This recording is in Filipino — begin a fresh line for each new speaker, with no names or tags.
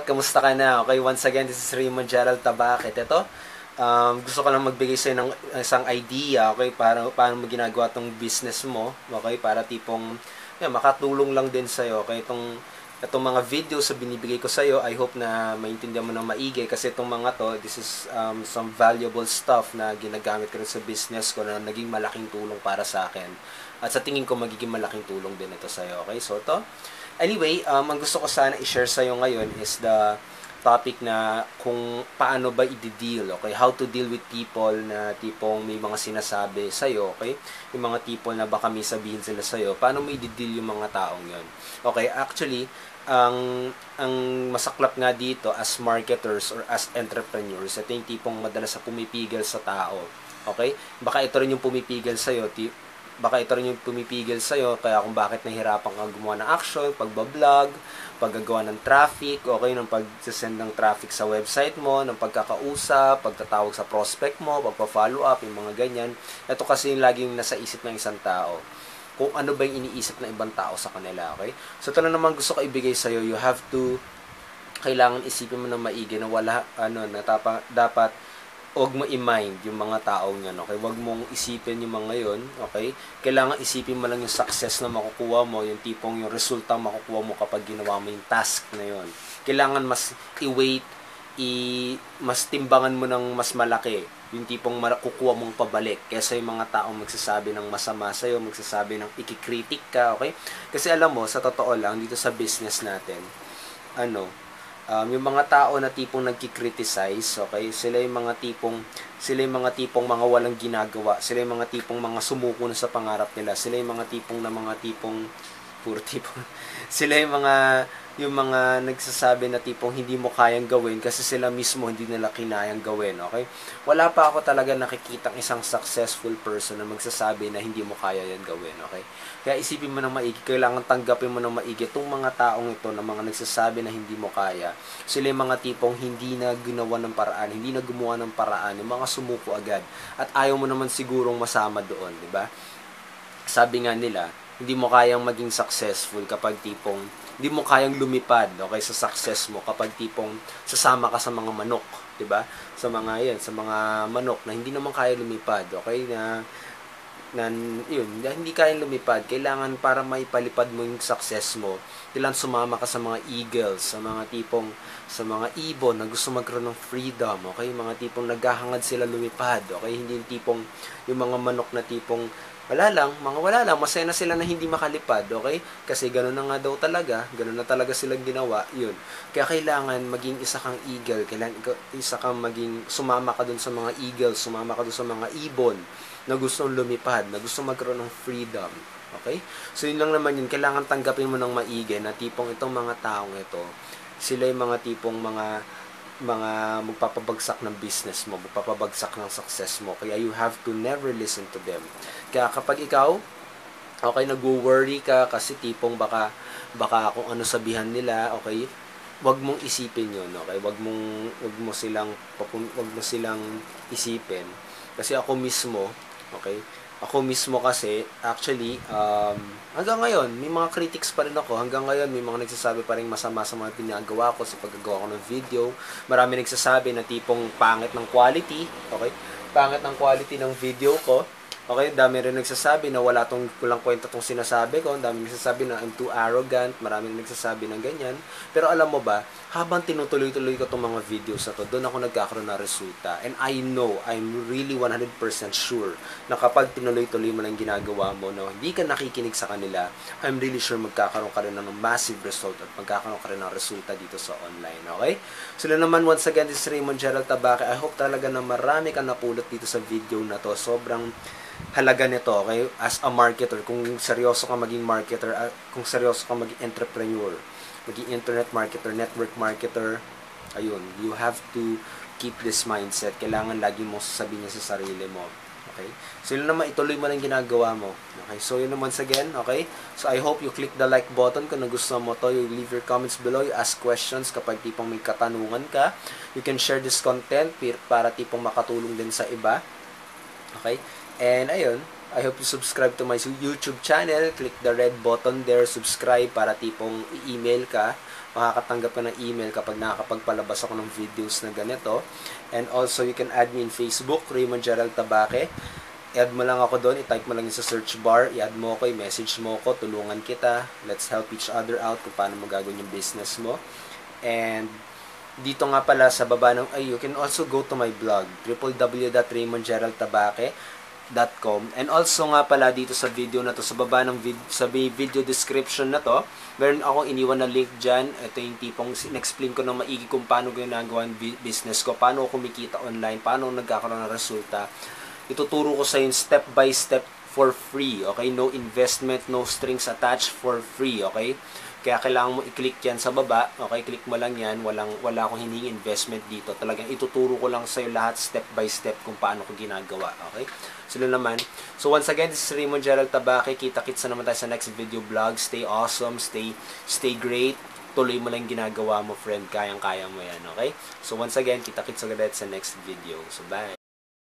out? Kamusta ka na? Okay, once again, this is Raymond Gerald Tabakit. Ito, gusto ko lang magbigay sa'yo ng isang idea, okay, para paano mo ginagawa tong business mo, okay, para tipong, makatulong lang din sa'yo, okay, itong mga videos sa binibigay ko sa'yo, I hope na maintindihan mo ng maigi, kasi itong mga to, this is some valuable stuff na ginagamit ko rin sa business ko na naging malaking tulong para sa akin. At sa tingin ko, magiging malaking tulong din ito sa'yo, okay, so ito. Anyway, ang gusto ko sana i-share sa'yo ngayon is the topic na kung paano ba i-deal, okay? How to deal with people na tipong may mga sinasabi sa'yo, okay? Yung mga people na baka may sabihin sila sa'yo, paano mo i-deal yung mga taong yon? Okay, actually, ang masaklap nga dito as marketers or as entrepreneurs, ito yung tipong madalas sa pumipigil sa tao, okay? Baka ito rin yung pumipigil sa'yo, kaya kung bakit nahihirapan kang gumawa ng action, pagbablog, paggagawa ng traffic, okay, ng pag-send ng traffic sa website mo, ng pagkakausap, pagtatawag sa prospect mo, pagpa-follow up, yung mga ganyan. Ito kasi yung laging nasa isip ng isang tao. Kung ano ba yung iniisip ng ibang tao sa kanila, okay? So, ito na naman gusto ko ibigay sa'yo, kailangan isipin mo na maigi na dapat huwag mo i-mind yung mga taong yan, okay? Huwag mong isipin yung mga yun, okay? Kailangan isipin mo lang yung success na makukuha mo, yung tipong yung resulta makukuha mo kapag ginawa mo yung task na yun. Kailangan mas mas timbangan mo ng mas malaki, yung tipong makukuha mong pabalik, kaysa yung mga taong magsasabi ng masama sa'yo, magsasabi ng ikikritik ka, okay? Kasi alam mo, sa totoo lang, dito sa business natin, yung mga tao na tipong nagki-criticize, okay? Sila yung mga tipong mga walang ginagawa. Sila yung mga tipong mga sumuko na sa pangarap nila. Sila yung mga tipong puro tipong sila yung mga nagsasabi na tipong hindi mo kayang gawin kasi sila mismo hindi nila kinayang gawin, okay? Wala pa ako talaga nakikitang isang successful person na magsasabi na hindi mo kaya yan gawin, okay? Kaya isipin mo ng maigi, kailangan tanggapin mo ng maigi itong mga taong ito na mga nagsasabi na hindi mo kaya. Sila yung mga tipong hindi na ginawa ng paraan, hindi na gumawa ng paraan, yung mga sumuko agad. At ayaw mo naman sigurong masama doon, di ba? Sabi nga nila, hindi mo kayang maging successful kapag tipong hindi mo kayang lumipad, okay, sa success mo kapag tipong sasama ka sa mga manok, 'di ba? Sa mga manok na hindi naman kaya lumipad, okay? Hindi kayang lumipad. Kailangan para maipalipad mo yung success mo, kailangan sumama ka sa mga eagles, sa mga ibon na gusto magkaroon ng freedom, okay? Mga tipong naghahangad sila lumipad, okay? Hindi yung tipong yung mga manok na tipong wala lang, masaya na sila na hindi makalipad, okay? Kasi gano'n na nga daw talaga, gano'n na talaga silang ginawa, yun. Kaya kailangan maging isa kang eagle, sumama ka dun sa mga eagles, sumama ka dun sa mga ibon na gustong lumipad, na gustong magkaroon ng freedom, okay? So yun lang naman yun, kailangan tanggapin mo ng maigi na tipong itong mga taong ito, sila yung mga tipong mga magpapabagsak ng business mo, magpapabagsak ng success mo. Kaya you have to never listen to them. Kaya kapag ikaw, okay, nag-worry ka kasi tipong baka kung ano sabihan nila, okay, wag mong isipin yun, okay? Wag mo silang isipin. Kasi ako mismo kasi, actually, hanggang ngayon, may mga critics pa rin ako. Hanggang ngayon, may mga nagsasabi pa rin masama sa mga pinagawa ko sa paggagawa ko ng video. Marami nagsasabi na tipong pangit ng quality, okay? Pangit ng quality ng video ko. Okay, dami rin nagsasabi na walang kwenta tong sinasabi ko. Dami nagsasabi na I'm too arrogant. Marami rin nagsasabi ng ganyan. Pero alam mo ba, habang tinutuloy-tuloy ko tong mga videos na to, doon ako nagkakaroon ng resulta. And I know, I'm really 100% sure na kapag tinuloy-tuloy mo lang ginagawa mo, no, hindi ka nakikinig sa kanila, I'm really sure magkakaroon ka rin ng massive result at magkakaroon ka rin ng resulta dito sa online. Okay? So naman, once again, this is Raymond Gerald Tabake. I hope talaga na marami kang napulot dito sa video na to. Sobrang halaga nito, okay? As a marketer, kung seryoso ka maging marketer, kung seryoso ka maging entrepreneur, maging internet marketer, network marketer, ayun, you have to keep this mindset. Kailangan lagi mo sasabihin niya sa sarili mo. Okay? So, yun naman, ituloy mo lang ginagawa mo. Okay? So, yun naman once again, okay? So, I hope you click the like button kung nagustuhan mo to. You leave your comments below. You ask questions kapag tipong may katanungan ka. You can share this content para tipong makatulong din sa iba. Okay? And ayun, I hope you subscribe to my YouTube channel. Click the red button there, subscribe para tipong i-email ka makakatanggap ka ng email kapag nakakapagpalabas ako ng videos na ganito. And also, you can add me in Facebook, Raymond Gerald Tabaque. I-add mo lang ako doon, i-type mo lang sa search bar, i-add mo ako, i-message mo ako, tulungan kita. Let's help each other out kung paano mo gagawin yung business mo. And dito nga pala sa baba ng, you can also go to my blog, www.raymondgeraldtabaque.com. And also nga pala dito sa video na to, sa baba ng sa video description na to, meron akong iniwan na link dyan. Ito yung tipong in-explain ko ng maigi kung paano ginagawa ang business ko, paano ako kumikita online, paano nagkakaroon ng resulta. Ituturo ko sa yung step by step for free, okay? No investment, no strings attached, for free, okay? Kaya kailangan mo i-click yan sa baba, okay? Click mo lang yan, wala akong hiningi investment dito. Talagang ituturo ko lang sa iyo lahat step by step kung paano ko ginagawa, okay? So naman. So once again, this is Raymond Gerald Tabaque. Kita-kits na naman tayo sa next video vlog. Stay awesome, stay great. Tuloy mo lang ginagawa mo, friend. Kayang-kaya mo yan, okay? So once again, kita-kits agad sa next video. So bye!